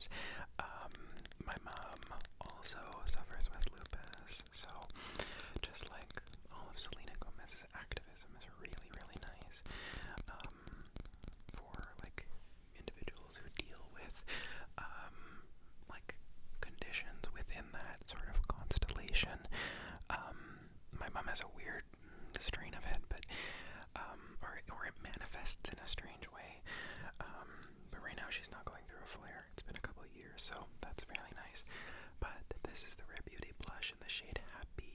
years. My mom also suffers with lupus, so just like all of Selena Gomez's activism is really, really nice for like individuals who deal with like conditions within that sort of constellation. My mom has a weird strain of it, but or it manifests in a strange way. But right now she's not going through a flare. It's been a couple of years, so that's really nice. But this is the Rare Beauty blush in the shade Happy,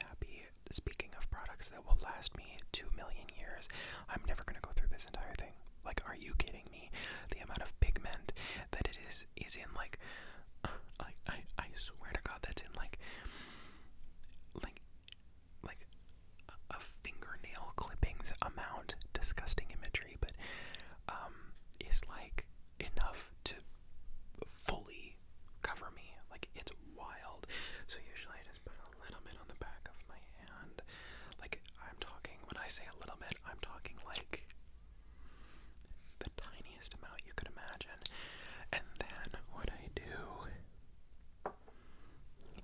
Happy. Speaking of products that will last me 2,000,000 years, I'm never gonna go through this entire thing. Like, are you kidding me? The amount of pigment that it is in, like I swear to God, that's in like a fingernail clippings amount. Disgusting imagery, but is like enough to fully cover me. Like, it's wild. So usually I just put a little bit on the back of my hand. Like, I'm talking, when I say a little bit, I'm talking like the tiniest amount you could imagine. And then what I do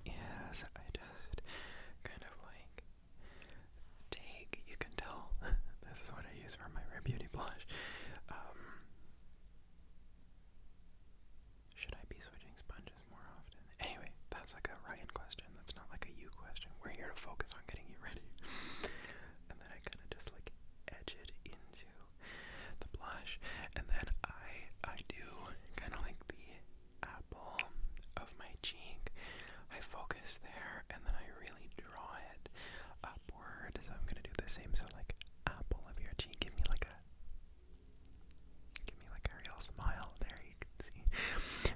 is I just kind of like take, you can tell this is what I use for my Rare Beauty blush. Should I be switching sponges more often? Anyway, that's like a Ryan question. That's not like a you question. We're here to focus on getting you ready. And then I kind of just like edge it into the blush. And then I do kind of like the apple of my cheek. I focus there and then I really draw it upward. So I'm gonna do the same. So like apple of your cheek. Give me like a real smile. There, you can see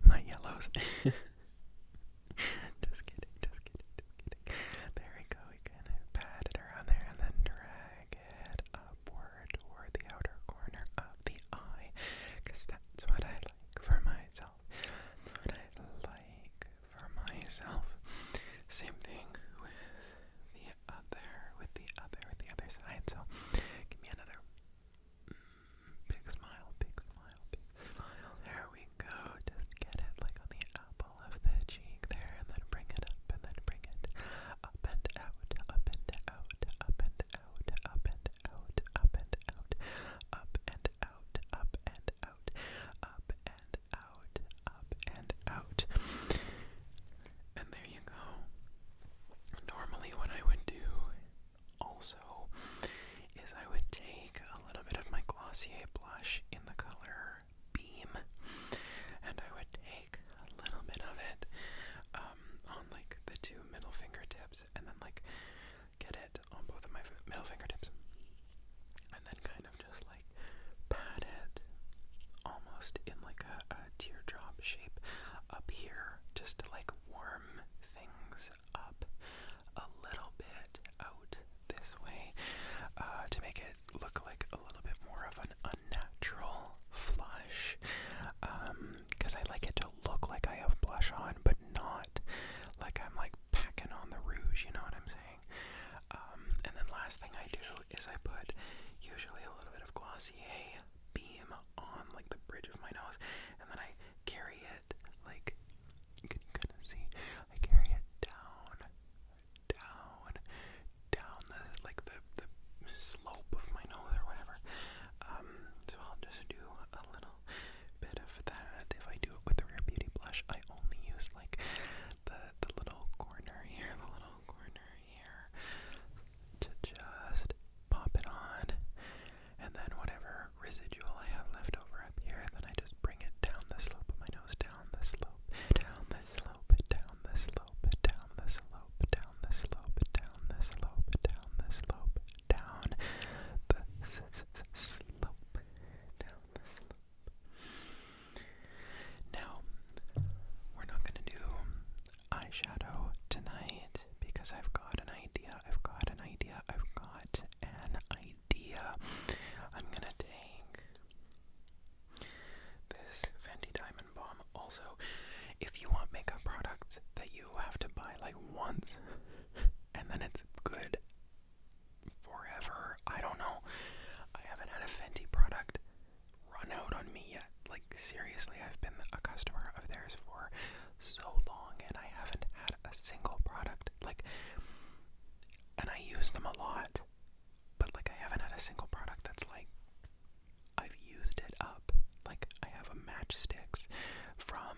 my yellows. Just kidding. There we go. We kind of pat it around there and then drag it upward toward the outer corner of the eye, because that's what I like for myself. Same thing with the other side. So give me another big smile. seriously, I've been a customer of theirs for so long, and I haven't had a single product, like, and I use them a lot, but, like, I haven't had a single product that's, like, I've used it up. Like, I have a matchsticks from,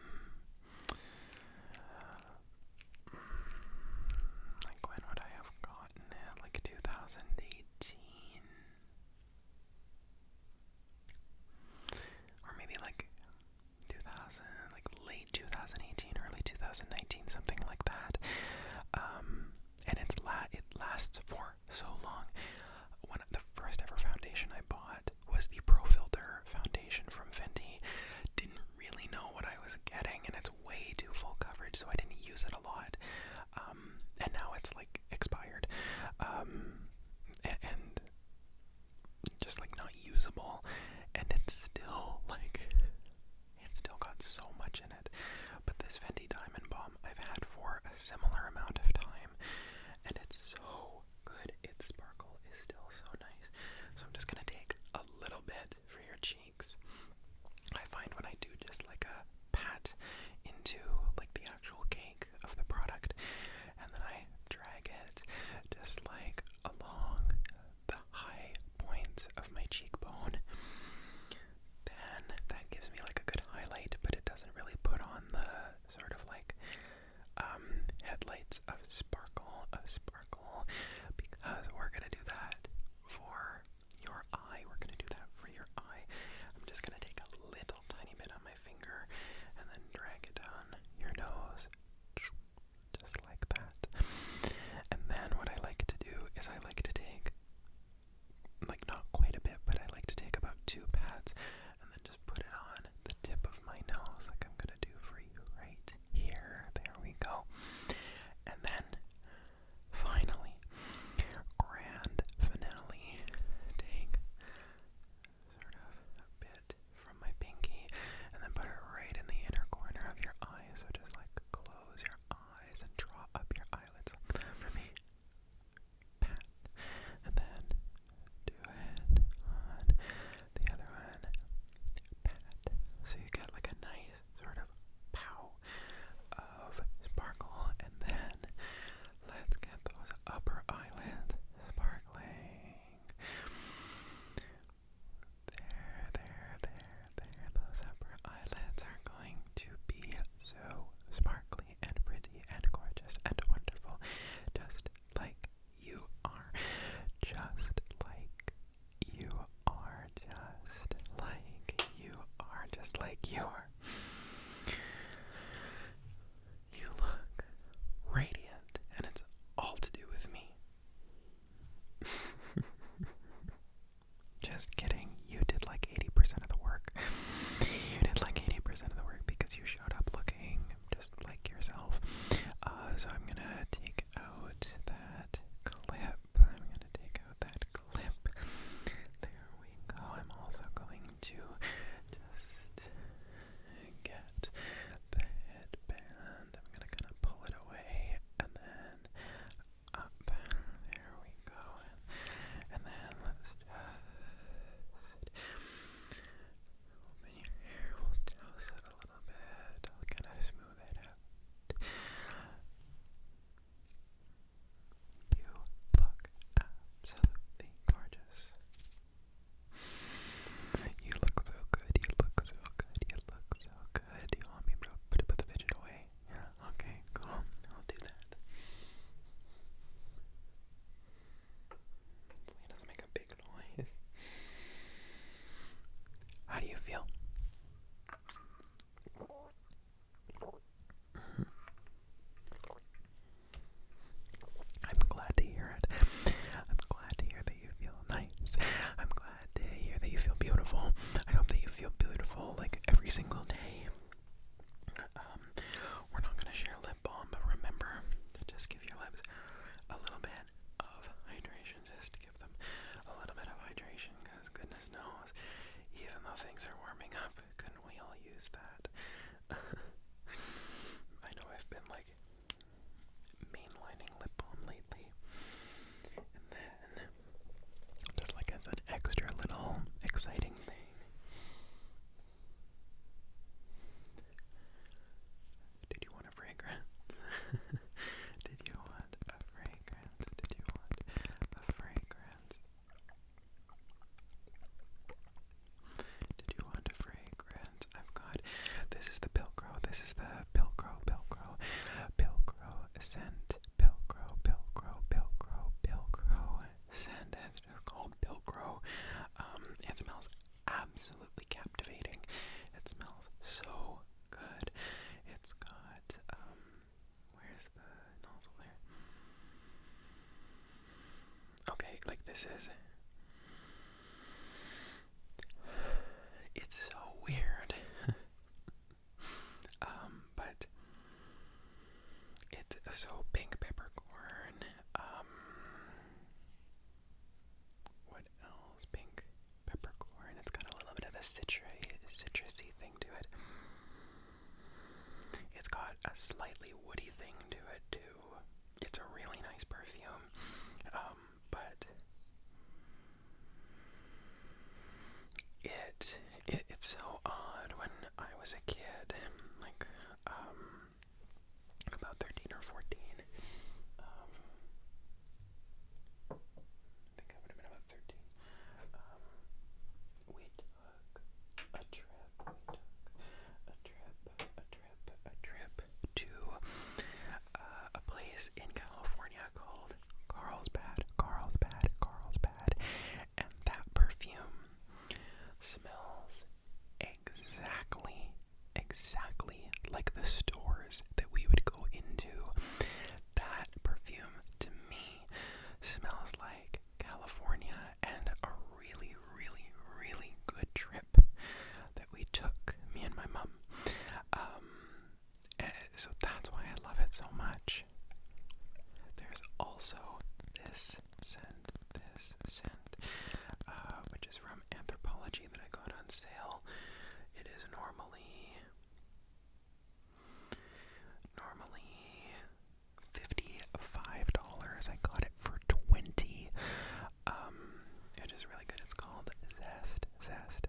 like, when would I have gotten it? Like, 2018? Or maybe, like, 2000, like, late 2018, early 2019, something like that. And it lasts for so long. The first ever foundation I bought was the Pro Filter foundation from Fenty. Didn't really know what I was getting, and it's way too full coverage, so I didn't use it a lot. And now it's, like, expired. And just, like, not usable. And it's still, like, it's still got so much in it. But this Fenty Diamond Balm I've had for a similar amount of time, and it's so good. Its sparkle is still so nice. So I'm just gonna take a little bit for your cheeks. I find when I do just like a pat into like the actual cake of the product, and then I drag it just like along the high points of my cheekbone, then that gives me like a good highlight, but it doesn't really put on the sort of like headlights of sparkle, because we're gonna do that for your eye. We're gonna do that for your eye. I'm just gonna take a little tiny bit on my finger and then drag it down your nose, just like that. And then what I like to do is I like to take, like, not quite a bit, but I like to take about 2 pats and then just put it on the tip of my nose, like I'm gonna do for you right here. There we go. And then finally, grand finale, take sort of a bit from my pinky and then put it right in the inner corner of your eye. So just like close your eyes and draw up your eyelids for me. Pat. And then do it on the other one. Pat. So you get like a nice sort of pow of sparkle, and then let's get those upper eyelids sparkling. There. Those upper eyelids are going to be so sparkly and pretty and gorgeous and wonderful, just like you are. Just like you are. Just like you are. Just like you are. You look radiant, and it's all to do with me. Just kidding. You did like 80% of the work. You did like 80% of the work because you showed up looking just like yourself. So I'm gonna take out that clip. There we go. I'm also going to just get the headband. I'm gonna kind of pull it away and then up. There we go. And then let's just open your hair. We'll douse it a little bit. I'll kind of smooth it out. You look absolutely gorgeous. You look so good. You look so good. You look so good. You want me to put the fidget away? Yeah, okay, cool. I'll do that. It doesn't make a big noise. How do you feel? I'm glad to hear it. I'm glad to hear that you feel nice. I'm glad to hear that you feel beautiful. I hope that you feel beautiful like every single day. We're not going to share lip balm, but remember to just give your lips a little bit of hydration, just to give them a little bit of hydration, because goodness knows, even though things are warming up, couldn't we all use that? I know I've been like mainlining lip balm lately, and then just like as an extra little exciting thing, places. It's so weird. But it's so pink peppercorn. What else? Pink peppercorn. It's got a little bit of a citrusy thing to it. It's got a slightly woody thing to it too. It's a really nice perfume. But it's so odd. When I was a kid, like about 13 or 14, I think I would have been about 13. We took a trip to a place in California called Carlsbad, and that perfume smells exactly like the stores that we would go into. That perfume, to me, smells like California and a really, really, really good trip that we took, me and my mom. So that's why I love it so much. There's also this scent, which is from Anthropology that I got on sale. It is normally $55. I got it for $20. It is really good. It's called Zest.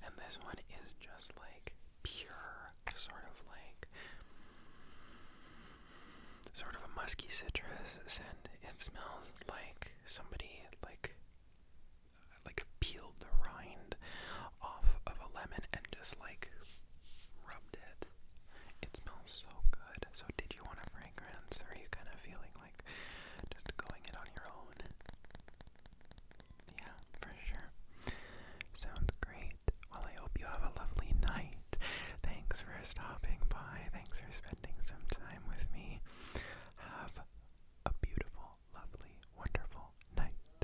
And this one is just like pure, sort of a musky citrus scent. It smells like somebody